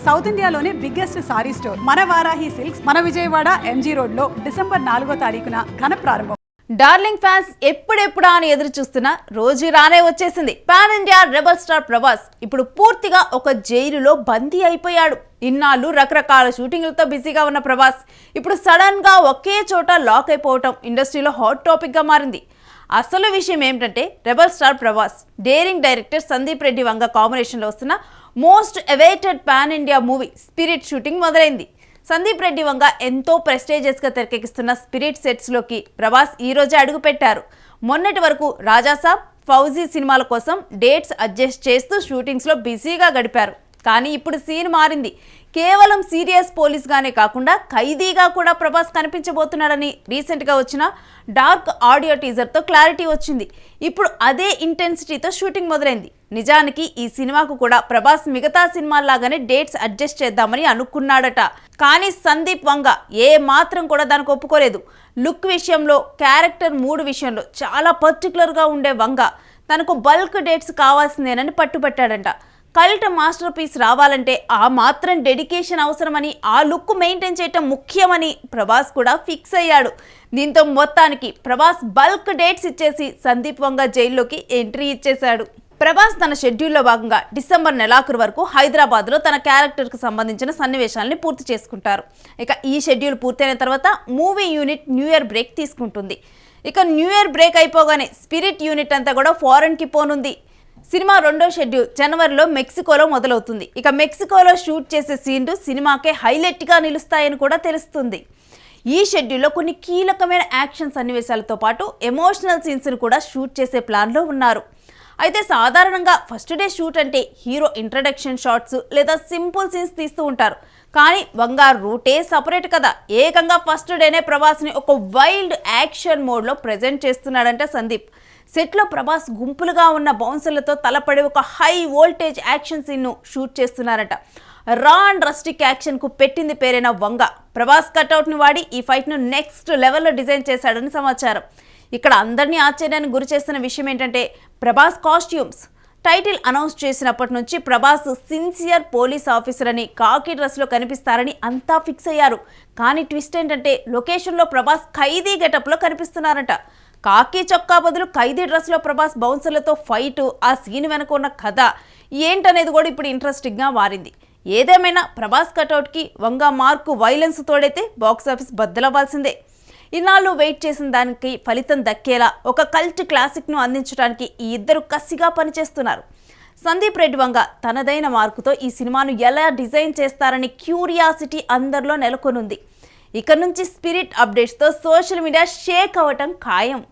South ఇండియాలోనే biggest sorry store మన Varahi silks మన విజయవాడ ఎంజీ రోడ్ లో డిసెంబర్ 4వ తారీఖున ఘన ప్రారంభం. డార్లింగ్ ఫ్యాన్స్ ఎప్పుడెప్పుడా అని ఎదురు చూస్తున్న రోజు రానే వచ్చేసింది. Pan India rebel star Prabhas ఇప్పుడు పూర్తిగా ఒక జైలులో బందీ అయిపోయాడు. ఇన్నాళ్ళు రకరకాల షూటింగ్లతో బిజీగా ఉన్న ప్రభాస్ ఇప్పుడు సడన్ గా ఒకే చోట లాక్ అయిపోవటం ఇండస్ట్రీలో హాట్ టాపిక్ గా మారింది. అసలు విషయం ఏమిటంటే rebel star Prabhas daring director Sandeep Reddy Vanga కాంబినేషన్లో వస్తున్న most awaited pan India movie Spirit shooting మొదలైంది. సందీప్ రెడ్డి వంగ ఎంతో ప్రెస్టేజియస్గా తెరకెక్కిస్తున్న స్పిరిట్ సెట్స్లోకి ప్రభాస్ ఈ రోజే అడుగుపెట్టారు. మొన్నటి వరకు రాజాసాబ్, ఫౌజీ సినిమాల కోసం డేట్స్ అడ్జస్ట్ చేస్తూ షూటింగ్స్లో బిజీగా గడిపారు. కానీ ఇప్పుడు సీన్ మారింది. కేవలం సీరియస్ పోలీస్గానే కాకుండా ఖైదీగా కూడా ప్రభాస్ కనిపించబోతున్నాడని రీసెంట్గా వచ్చిన డార్క్ ఆడియో టీజర్తో క్లారిటీ వచ్చింది. ఇప్పుడు అదే ఇంటెన్సిటీతో షూటింగ్ మొదలైంది. నిజానికి ఈ సినిమాకు కూడా ప్రభాస్ మిగతా సినిమాల్లాగానే డేట్స్ అడ్జస్ట్ చేద్దామని అనుకున్నాడట. కానీ సందీప్ వంగ ఏ మాత్రం కూడా దానికి ఒప్పుకోలేదు. లుక్ విషయంలో, క్యారెక్టర్ మూడ్ విషయంలో చాలా పర్టికులర్గా ఉండే వంగ తనకు బల్క్ డేట్స్ కావాల్సిందేనని పట్టుబట్టాడంట. కల్ట్ మాస్టర్ పీస్ రావాలంటే ఆ మాత్రం డెడికేషన్ అవసరమని, ఆ లుక్ మెయింటైన్ చేయటం ముఖ్యమని ప్రభాస్ కూడా ఫిక్స్ అయ్యాడు. దీంతో మొత్తానికి ప్రభాస్ బల్క్ డేట్స్ ఇచ్చేసి సందీప్ వంగ జైల్లోకి ఎంట్రీ ఇచ్చేశాడు. ప్రభాస్ తన షెడ్యూల్లో భాగంగా డిసెంబర్ నెలాఖరు వరకు హైదరాబాద్లో తన క్యారెక్టర్కి సంబంధించిన సన్నివేశాలని పూర్తి చేసుకుంటారు. ఇక ఈ షెడ్యూల్ పూర్తయిన తర్వాత movie unit new year break తీసుకుంటుంది. ఇక న్యూ ఇయర్ బ్రేక్ అయిపోగానే స్పిరిట్ యూనిట్ అంతా కూడా ఫారెన్కి పోనుంది. సినిమా రెండో షెడ్యూల్ జనవరిలో మెక్సికోలో మొదలవుతుంది. ఇక మెక్సికోలో షూట్ చేసే సీన్లు సినిమాకే హైలైట్గా నిలుస్తాయని కూడా తెలుస్తుంది. ఈ షెడ్యూల్లో కొన్ని కీలకమైన యాక్షన్ సన్నివేశాలతో పాటు ఎమోషనల్ సీన్స్ను కూడా షూట్ చేసే ప్లాన్లో ఉన్నారు. అయితే సాధారణంగా ఫస్ట్ డే షూట్ అంటే హీరో ఇంట్రడక్షన్ షాట్స్ లేదా సింపుల్ సీన్స్ తీస్తూ ఉంటారు. కానీ వంగ రూటే సపరేట్ కదా. ఏకంగా ఫస్ట్ డేనే ప్రభాస్ని ఒక వైల్డ్ యాక్షన్ మోడ్లో ప్రజెంట్ చేస్తున్నాడంట సందీప్. సెట్లో ప్రభాస్ గుంపులుగా ఉన్న బౌన్సర్లతో తలపడి ఒక హై వోల్టేజ్ యాక్షన్ సీన్ను షూట్ చేస్తున్నారట. రా అండ్ రస్టిక్ యాక్షన్కు పెట్టింది పేరైన వంగ ప్రభాస్ కట్అవుట్ని వాడి ఈ ఫైట్ను నెక్స్ట్ లెవెల్లో డిజైన్ చేశాడని సమాచారం. ఇక్కడ అందరినీ ఆశ్చర్యానికి గురి చేస్తున్న విషయం ఏంటంటే ప్రభాస్ కాస్ట్యూమ్స్. టైటిల్ అనౌన్స్ చేసినప్పటి నుంచి ప్రభాస్ సిన్సియర్ పోలీస్ ఆఫీసర్ అని కాకి డ్రెస్లో కనిపిస్తారని అంతా ఫిక్స్ అయ్యారు. కానీ ట్విస్ట్ ఏంటంటే లొకేషన్లో ప్రభాస్ ఖైదీ గెటప్లో కనిపిస్తున్నారట. కాకి చొక్కా బదులు ఖైదీ డ్రెస్లో ప్రభాస్ బౌన్సర్లతో ఫైట్, ఆ సీన్ వెనక ఉన్న కథ ఏంటనేది కూడా ఇప్పుడు ఇంట్రెస్టింగ్గా మారింది. ఏదేమైనా ప్రభాస్ కటౌట్కి వంగ మార్కు వైలెన్స్ తోడైతే బాక్సాఫీస్ బద్దలవ్వాల్సిందే. ఇన్నాళ్ళు వెయిట్ చేసిన దానికి ఫలితం దక్కేలా ఒక కల్ట్ క్లాసిక్ను అందించడానికి ఈ ఇద్దరు కసిగా పనిచేస్తున్నారు. సందీప్ రెడ్డి వంగ తనదైన మార్కుతో ఈ సినిమాను ఎలా డిజైన్ చేస్తారని క్యూరియాసిటీ అందరిలో నెలకొనుంది. ఇక నుంచి స్పిరిట్ అప్డేట్స్తో సోషల్ మీడియా షేక్ అవ్వటం ఖాయం.